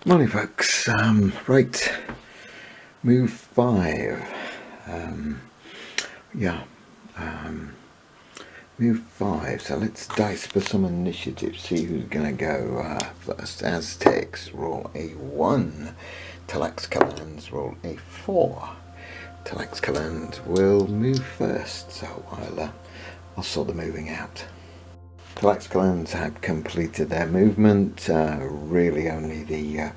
Morning folks, right, move 5, move 5, so let's dice for some initiative, see who's going to go first. Aztecs roll a 1, Tlaxcallans roll a 4, Tlaxcallans will move first, so I'll sort the moving out. Tlaxcallans have completed their movement, really only the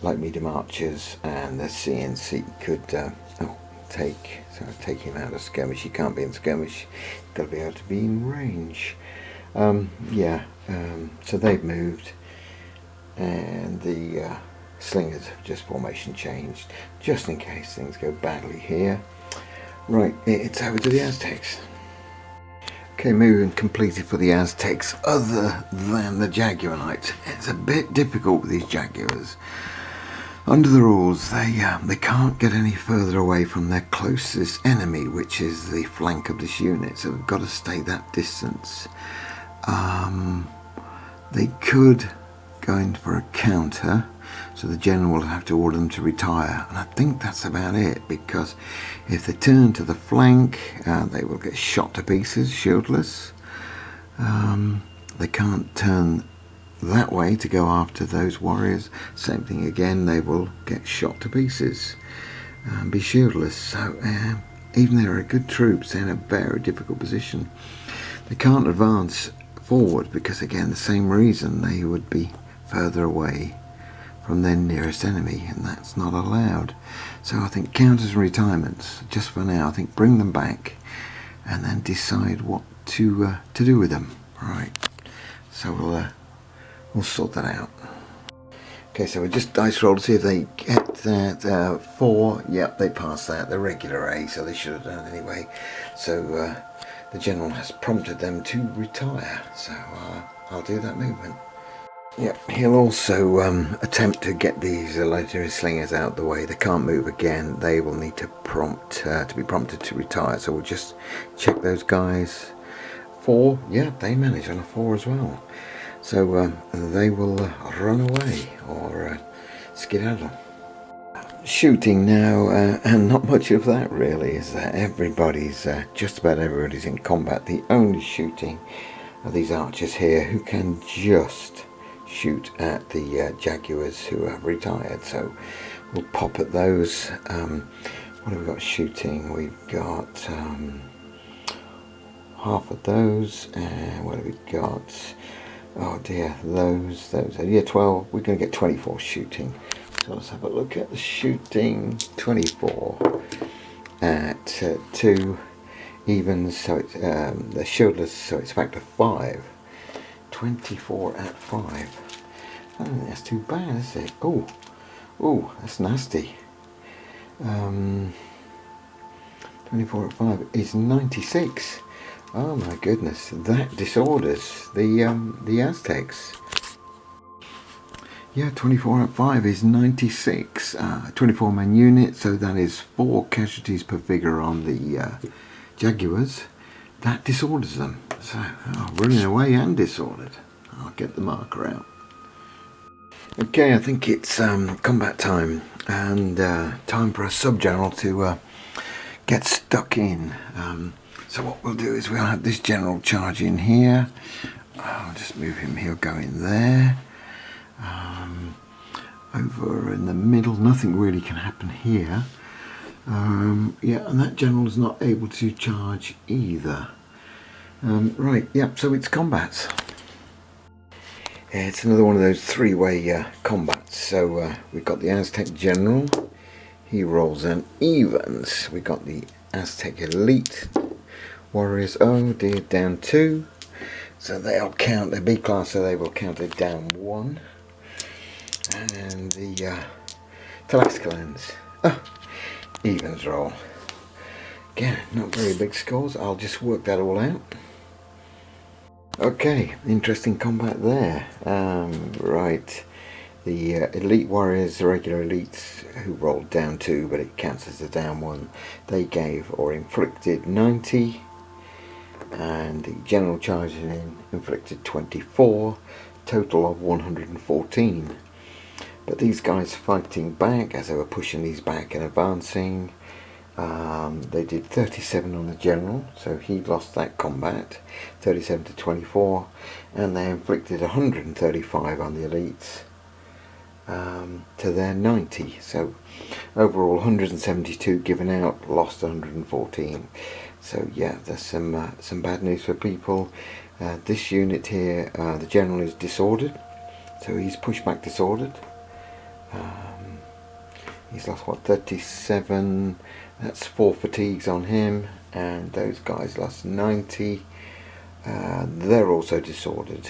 light medium archers and the CNC could take him out of skirmish. He can't be in skirmish, he's got to be able to be in range. So they've moved, and the slingers have just formation changed, just in case things go badly here. Right, it's over to the Aztecs. Okay, movement completed for the Aztecs, other than the Jaguar Knights. It's a bit difficult with these Jaguars. Under the rules, they can't get any further away from their closest enemy, which is the flank of this unit, so they've got to stay that distance. They could go in for a counter, so the general will have to order them to retire, and I think that's about it, because if they turn to the flank, they will get shot to pieces, shieldless. They can't turn that way to go after those warriors. Same thing again, they will get shot to pieces and be shieldless. So even though they're good troops, they're in a very difficult position. They can't advance forward because, again, the same reason, they would be further away from their nearest enemy, and that's not allowed. So I think counters and retirements, just for now. I think bring them back and then decide what to do with them. Right, so we'll sort that out. Okay, so we just dice roll to see if they get that 4. Yep, they passed that. They're regular A, so they should have done it anyway. So the general has prompted them to retire, so I'll do that movement. Yep, he'll also attempt to get these legendary slingers out the way. They can't move again. They will need to be prompted to retire. So we'll just check those guys. 4, yeah, they manage on a 4 as well. So they will run away or skedaddle. Shooting now, and not much of that really. Is that just about everybody's in combat. The only shooting are these archers here, who can just shoot at the Jaguars who have retired. So we'll pop at those. What have we got shooting? We've got half of those, and what have we got? Oh dear, those, yeah, 12. We're going to get 24 shooting. So let's have a look at the shooting. 24 at 2 evens, so it's the shieldless, so it's factor 5. 24 at 5. I don't think that's too bad, is it? Oh, that's nasty. 24 at 5 is 96. Oh my goodness, that disorders the Aztecs. Yeah, 24 at 5 is 96. 24 man unit, so that is 4 casualties per figure on the Jaguars. That disorders them. So, running away and disordered. I'll get the marker out. Okay, I think it's combat time, and time for a sub-general to get stuck in. So what we'll do is we'll have this general charge in here. I'll just move him, he'll go in there. Over in the middle, nothing really can happen here. Yeah, and that general is not able to charge either. Right, yeah, so it's combats. It's another one of those 3-way combats. So we've got the Aztec general, he rolls an evens. We've got the Aztec elite warriors, oh dear, down 2. So they'll count, they're B class, so they will count it down 1. And the Tlaxcallans, evens roll. Again, not very big scores. I'll just work that all out. Okay, interesting combat there. Right, the elite warriors, the regular elites, who rolled down 2, but it counts as a down 1. They gave or inflicted 90, and the general charging in inflicted 24, total of 114. But these guys fighting back as they were pushing these back and advancing. They did 37 on the general, so he lost that combat, 37 to 24, and they inflicted 135 on the elites to their 90. So overall 172 given out, lost 114. So yeah, there's some bad news for people. This unit here, the general is disordered, so he's pushed back disordered. He's lost what, 37, that's 4 fatigues on him, and those guys lost 90. They're also disordered.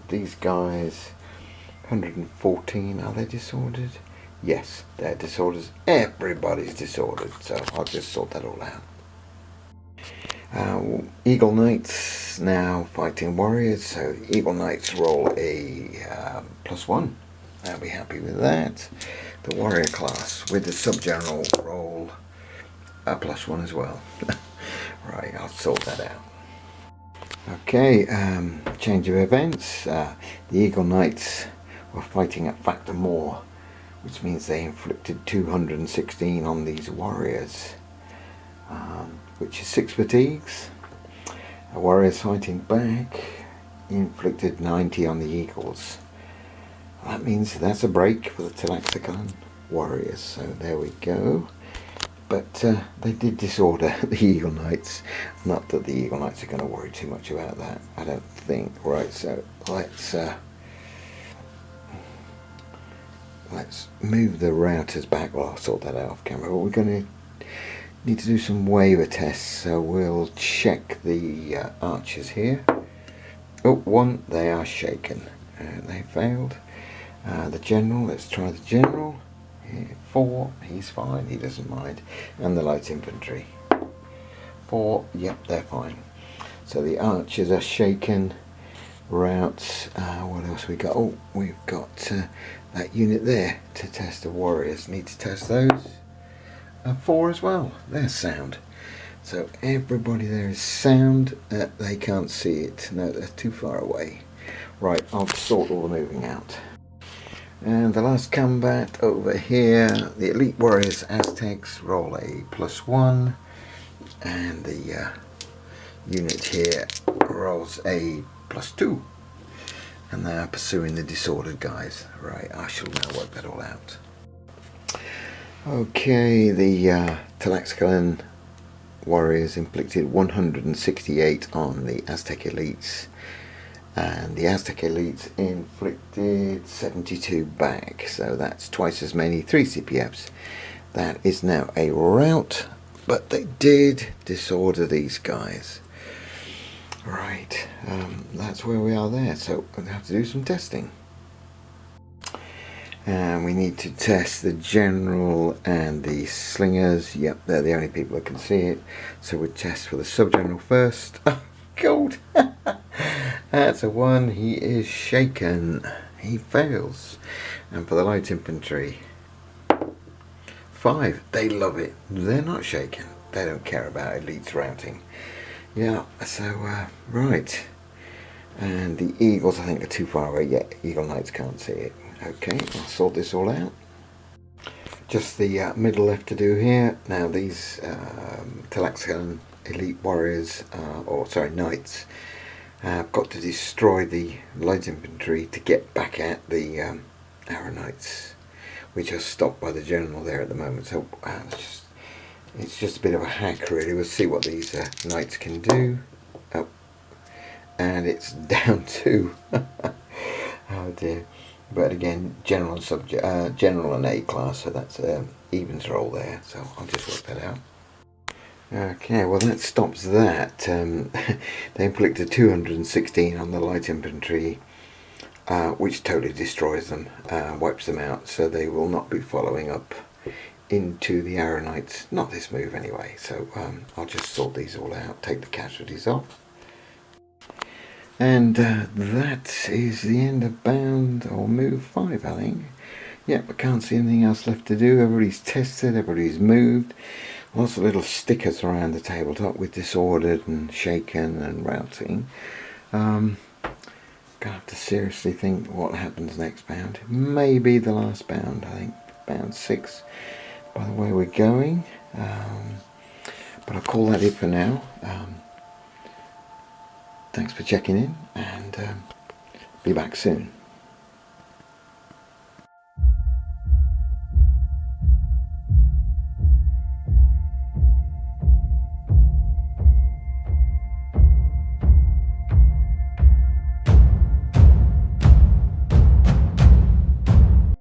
These guys, 114, are they disordered? Yes, they're disordered. Everybody's disordered, so I'll just sort that all out. Eagle Knights now fighting warriors, so Eagle Knights roll a +1. I'll be happy with that. The warrior class with the sub-general roll a +1 as well. Right, I'll sort that out. Okay, change of events. The Eagle Knights were fighting at factor more, which means they inflicted 216 on these warriors, which is 6 fatigues. The warriors fighting back inflicted 90 on the Eagles. That means that's a break for the Tlaxcallan warriors, so there we go. But they did disorder the Eagle Knights. Not that the Eagle Knights are going to worry too much about that, I don't think. Right, so let's move the routers back. Well, I'll sort that out off camera. But we're going to need to do some waiver tests, so we'll check the archers here. Oh, one, they are shaken. They failed. The general, let's try the general. 4, he's fine, he doesn't mind. And the light infantry. 4, yep, they're fine. So the archers are shaken. Routes, what else we got? Oh, we've got that unit there to test the warriors. Need to test those. 4 as well, they're sound. So everybody there is sound. They can't see it, no, they're too far away. Right, I'll sort all the moving out. And the last combat over here, the elite warriors Aztecs roll a +1, and the unit here rolls a +2, and they are pursuing the disordered guys. Right, I shall now work that all out. Okay, the Tlaxcallan warriors inflicted 168 on the Aztec elites, and the Aztec elites inflicted 72 back, so that's twice as many, 3 CPFs. That is now a rout, but they did disorder these guys. Right, that's where we are there, so we'll have to do some testing. And we need to test the general and the slingers. Yep, they're the only people that can see it, so we'll test for the sub-general first. Oh, gold! That's a 1, he is shaken, he fails. And for the light infantry, 5, they love it, they're not shaken, they don't care about elites routing. Yeah, so right, and the Eagles I think are too far away. Yeah, Eagle Knights can't see it. Okay, I'll sort this all out. Just the middle left to do here. Now these Tlaxcallan elite warriors, or sorry, knights, have got to destroy the light infantry to get back at the arrow knights, which are stopped by the general there at the moment. So it's just a bit of a hack really. We'll see what these knights can do. Oh, and it's down to oh dear. But again, general and general and A class, so that's evens roll there. So I'll just work that out. Okay, well that stops that. They inflicted 216 on the light infantry, which totally destroys them, wipes them out. So they will not be following up into the arrow knights. Not this move anyway. So I'll just sort these all out, take the casualties off. And that is the end of bound or move 5, I think. Yep, I can't see anything else left to do. Everybody's tested, everybody's moved. Lots of little stickers around the tabletop with disordered and shaken and routing. Got gonna have to seriously think what happens next bound. Maybe the last bound. I think bound 6 by the way we're going. But I'll call that it for now. Thanks for checking in, and be back soon.